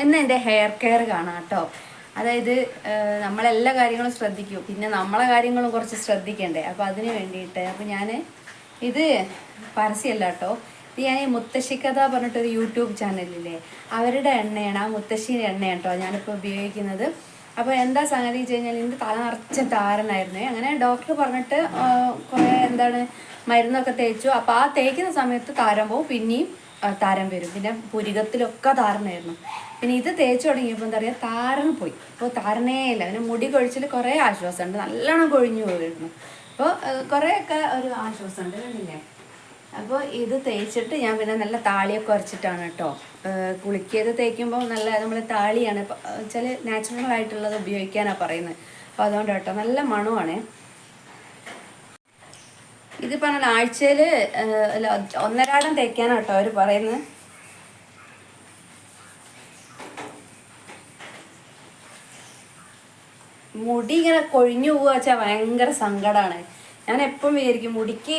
എന്ന് എൻ്റെ hair care കാണാം കേട്ടോ. അതായത് നമ്മളെല്ലാ കാര്യങ്ങളും ശ്രദ്ധിക്കും, പിന്നെ നമ്മളെ കാര്യങ്ങളും കുറച്ച് ശ്രദ്ധിക്കണ്ടേ. അപ്പോൾ അതിന് വേണ്ടിയിട്ട് അപ്പോൾ ഞാൻ ഇത് പരസ്യമല്ല കേട്ടോ, ഇത് ഞാൻ മുത്തശ്ശി കഥ പറഞ്ഞിട്ടൊരു യൂട്യൂബ് ചാനലില്ലേ, അവരുടെ എണ്ണയാണ്, ആ മുത്തശ്ശിയുടെ എണ്ണയാണ് കേട്ടോ ഞാനിപ്പോൾ ഉപയോഗിക്കുന്നത്. അപ്പോൾ എന്താ സംഗതി വെച്ച് കഴിഞ്ഞാൽ എൻ്റെ തല നിറച്ച താരനായിരുന്നേ. അങ്ങനെ ഡോക്ടർ പറഞ്ഞിട്ട് കുറേ മരുന്നൊക്കെ തേച്ചു. അപ്പോൾ ആ തേക്കുന്ന സമയത്ത് താരം പോവും, പിന്നെയും താരം വരും, പിന്നെ പുരികത്തിലൊക്കെ താരനായിരുന്നു. പിന്നെ ഇത് തേച്ച് തുടങ്ങിയപ്പോൾ എന്താ പറയുക, താരൻ പോയി. അപ്പോൾ താരനേ ഇല്ല. പിന്നെ മുടി കൊഴിച്ചിൽ കുറേ ആശ്വാസമുണ്ട്, നല്ലോണം കൊഴിഞ്ഞു പോയിരുന്നു. അപ്പോൾ കുറേയൊക്കെ ഒരു ആശ്വാസമുണ്ട്, കണ്ടില്ലേ. അപ്പോൾ ഇത് തേച്ചിട്ട് ഞാൻ പിന്നെ നല്ല താളിയൊക്കെ ഉരച്ചിട്ടാണ് കേട്ടോ കുളിക്കിയത്. തേക്കുമ്പോൾ നല്ല നമ്മൾ താളിയാണ് വെച്ചാൽ നാച്ചുറൽ ആയിട്ടുള്ളത് ഉപയോഗിക്കാനാണ് പറയുന്നത്. അപ്പോൾ അതുകൊണ്ട് കേട്ടോ നല്ല മണമാണ്. ഇത് പറഞ്ഞാൽ ആഴ്ചയിൽ 1.5 തേക്കാനാണ് കേട്ടോ അവർ പറയുന്നത്. മുടി ഇങ്ങനെ കൊഴിഞ്ഞു പോവുക വെച്ചാൽ ഭയങ്കര സങ്കടമാണ്. ഞാൻ എപ്പം വിചാരിക്കും മുടിക്ക്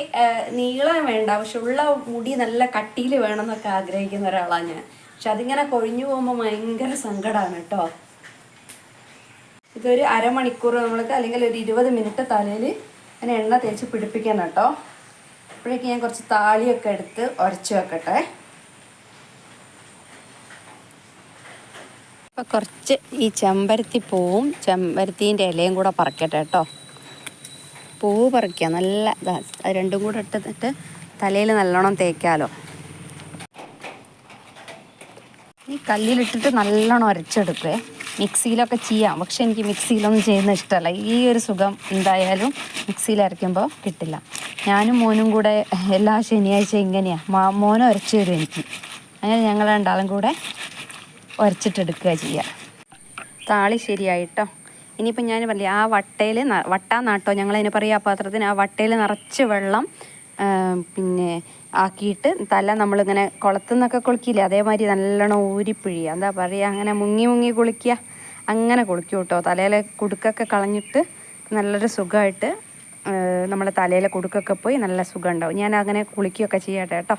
നീളം വേണ്ട, പക്ഷെ ഉള്ള മുടി നല്ല കട്ടിയിൽ വേണം എന്നൊക്കെ ആഗ്രഹിക്കുന്ന ഒരാളാണ് ഞാൻ. പക്ഷെ അതിങ്ങനെ കൊഴിഞ്ഞു പോകുമ്പോൾ ഭയങ്കര സങ്കടമാണ് കേട്ടോ. ഇതൊരു അരമണിക്കൂർ നമ്മൾക്ക് അല്ലെങ്കിൽ ഒരു 20 മിനിറ്റ് തലയിൽ അങ്ങനെ എണ്ണ തേച്ച് പിടിപ്പിക്കണം കേട്ടോ. അപ്പോഴേക്ക് ഞാൻ കുറച്ച് താളിയൊക്കെ എടുത്ത് ഉരച്ച് വെക്കട്ടെ. അപ്പോൾ കുറച്ച് ഈ ചെമ്പരത്തി പൂവും ചെമ്പരത്തീൻ്റെ ഇലയും കൂടെ പറിക്കട്ടെ കേട്ടോ. പൂവ് പറിക്കുക, നല്ല അത് രണ്ടും കൂടെ ഇട്ടിട്ട് തലയിൽ നല്ലോണം തേക്കാലോ. ഈ കല്ലിലിട്ടിട്ട് നല്ലോണം ഉരച്ചെടുക്കേ. മിക്സിയിലൊക്കെ ചെയ്യാം, പക്ഷെ എനിക്ക് മിക്സിയിലൊന്നും ചെയ്യുന്ന ഇഷ്ടമല്ല. ഈ ഒരു സുഖം എന്തായാലും മിക്സിയിൽ അരയ്ക്കുമ്പോൾ കിട്ടില്ല. ഞാനും മോനും കൂടെ എല്ലാ ശനിയാഴ്ച ഇങ്ങനെയാണ്, മോനും ഉരച്ച് തരും എനിക്ക്. അങ്ങനെ ഞങ്ങൾ രണ്ടാളും കൂടെ ഉരച്ചിട്ടെടുക്കുക ചെയ്യുക. താളി ശരിയായിട്ടോ. ഇനിയിപ്പോൾ ഞാൻ പറയില്ലേ, ആ വട്ടയിൽ വട്ടാന്നാട്ടോ ഞങ്ങളതിന് പറയുക, ആ പാത്രത്തിന് ആ വട്ടയിൽ നിറച്ച് വെള്ളം പിന്നെ ആക്കിയിട്ട് തല നമ്മളിങ്ങനെ കുളത്തുനിന്നൊക്കെ കുളിക്കില്ലേ, അതേമാതിരി നല്ലോണം ഊരിപ്പിഴിയുക. എന്താ പറയുക, അങ്ങനെ മുങ്ങി മുങ്ങി കുളിക്കുക, അങ്ങനെ കുളിക്കും കേട്ടോ. തലയിലെ കുടുക്കൊക്കെ കളഞ്ഞിട്ട് നല്ലൊരു സുഖമായിട്ട് നമ്മളെ തലയിലെ കുടുക്കൊക്കെ പോയി നല്ല സുഖം ഉണ്ടാവും. ഞാൻ അങ്ങനെ കുളിക്കുകയൊക്കെ ചെയ്യട്ടെ കേട്ടോ.